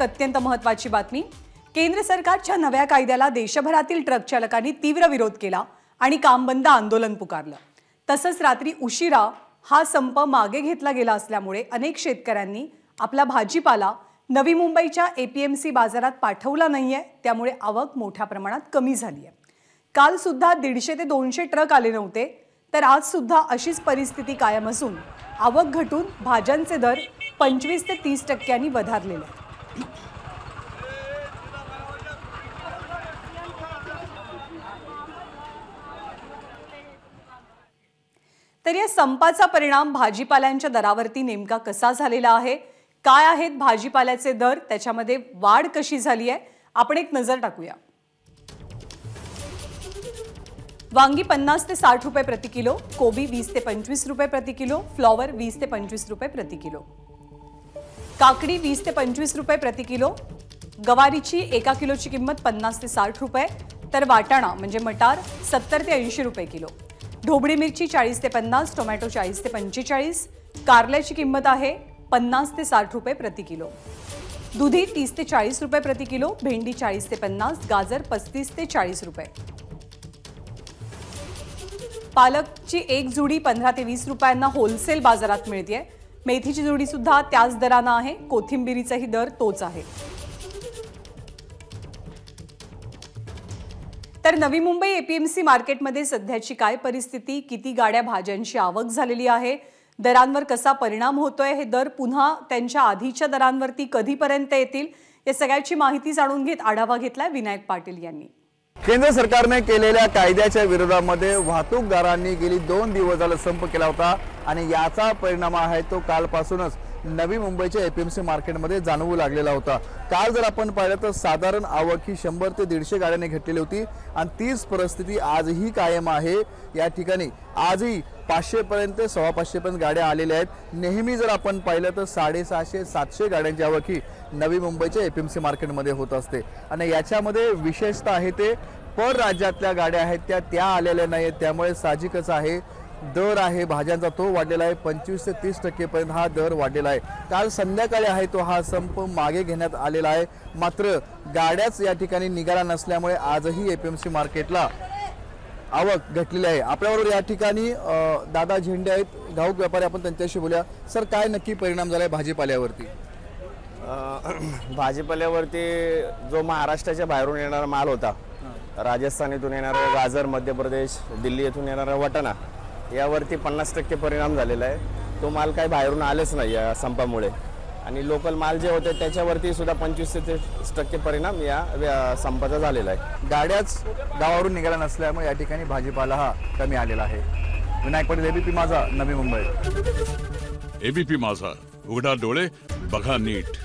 एक अत्यंत महत्त्वाची बातमी। केंद्र सरकारच्या नव्या कायद्याला देशभरातील ट्रक चालकांनी तीव्र विरोध केला आणि काम बंद आंदोलन पुकारलं। तसंच रात्री उशिरा हा संप मागे घेतला गेला असल्यामुळे अनेक शेतकऱ्यांनी आपला भाजीपाला नवी मुंबईच्या एपीएमसी बाजारात पाठवला नाहीये, त्यामुळे आवक मोठ्या प्रमाणात कमी झाली आहे। काल सुद्धा 150 ते 200 ट्रक आले नव्हते, तर आज सुद्धा अशीच परिस्थिती कायम असून आवक घटून भाज्यांचे दर 25 ते 30% वधारलेले आहेत। तर या संपाचा परिणाम भाजीपाल्यांच्या दरावरती नेमका कसा झालेला आहे, काय आहेत भाजीपाल्याचे दर, त्याच्यामध्ये वाढ कशी झाली आहे, आपण एक नजर टाकूया। वांगी 50 ते 60 रुपये प्रति किलो, कोबी 20 ते 25 रुपये प्रति किलो, फ्लॉवर 20 ते 25 रुपये प्रति किलो, काकडी 20 ते 25 रुपये प्रति किलो, गवारीची 1 किलोची किंमत 50 ते 60 रुपये, तर वाटाणा म्हणजे मटार 70 ते 80 रुपये किलो, ढोबळी मिरची 40 ते 50, टोमॅटो 40 ते 45, कारल्याची किंमत आहे 50 ते 60 रुपये प्रति किलो, दुधी 30 ते 40 रुपये प्रति किलो, भेंडी 40 ते 50, गाजर 35 ते 40 रुपये, पालकची एक जुडी 15 ते 20 रुपयांना होलसेल बाजारात मिळते। मेथीची जुडी सुद्धा त्याच दराने आहे, कोथिंबीरीचाही दर तोच आहे। तर नवी मुंबई एपीएमसी मार्केटमध्ये सध्याची काय परिस्थिती, किती गाड्या भाज्यांची आवक झालेली आहे, दरांवर कसा परिणाम होतोय, हे दर पुन्हा त्यांच्या आधीच्या दरांवरती कधीपर्यंत येतील, या सगळ्याची माहिती जाणून घेत आढावा घेतलाय विनायक पाटील यांनी। केंद्र सरकारने केलेल्या कायद्याच्या विरोधामध्ये वाहतूकदारांनी गेली 2 दिवस झाले संप केला होता आणि याचा परिणाम आहे तो कालपासूनच नवी मुंबईच्या एपीएमसी मार्केटमध्ये जाणवू लागलेला होता। काल जर आपण पाहिलं तर साधारण आवक ही 100 ते 150 गाड्यांनी घटलेली होती आणि तीच परिस्थिती आजही कायम आहे। या ठिकाणी आजही 500 पर्यंत 550 पर्यंत गाड्या आलेल्या आहेत। नेहमी जर आपण पाहिलं तर 650-700 गाड्यांची आवक ही नवी मुंबईच्या एपीएमसी मार्केटमध्ये होत असते आणि याच्यामध्ये विशेषतः आहे ते परराज्यातल्या गाड्या आहेत त्या आलेल्या नाहीत, त्यामुळे साहजिकच आहे दर आहे भाज्यांचा तो वाढलेला आहे। 25 ते 30% पर्यंत हा दर वाढलेला आहे। काल संध्याकाळी आहे तो हा संप मागे घेण्यात आलेला आहे, मात्र गाड्याच या ठिकाणी निघाला नसल्यामुळे आजही एपीएमसी मार्केटला आवक घटलेली आहे। आपल्याबरोबर या ठिकाणी दादा झेंडे आहेत, घाऊक व्यापारी, आपण त्यांच्याशी बोलूया। सर, काय नक्की परिणाम झालाय भाजीपाल्यावरती? भाजीपाल्यावरती जो महाराष्ट्राच्या बाहेरून येणारा माल होता, राजस्थानातून येणारा गाजर, मध्य प्रदेश, दिल्ली येथून येणारा वाटाणा, यावरती 50% परिणाम झालेला आहे। तो माल काही बाहेरून आलेच नाही या संपामुळे आणि लोकल माल जे होते त्याच्यावरती सुद्धा 25 ते 30% परिणाम या संपाचा झालेला आहे। गाड्याच गावावरून निघाला नसल्यामुळे या ठिकाणी भाजीपाला हा कमी आलेला आहे। विनायक पाटील, एबीपी माझा, नवी मुंबई। एबीपी माझा, उघडा डोळे बघा नीट।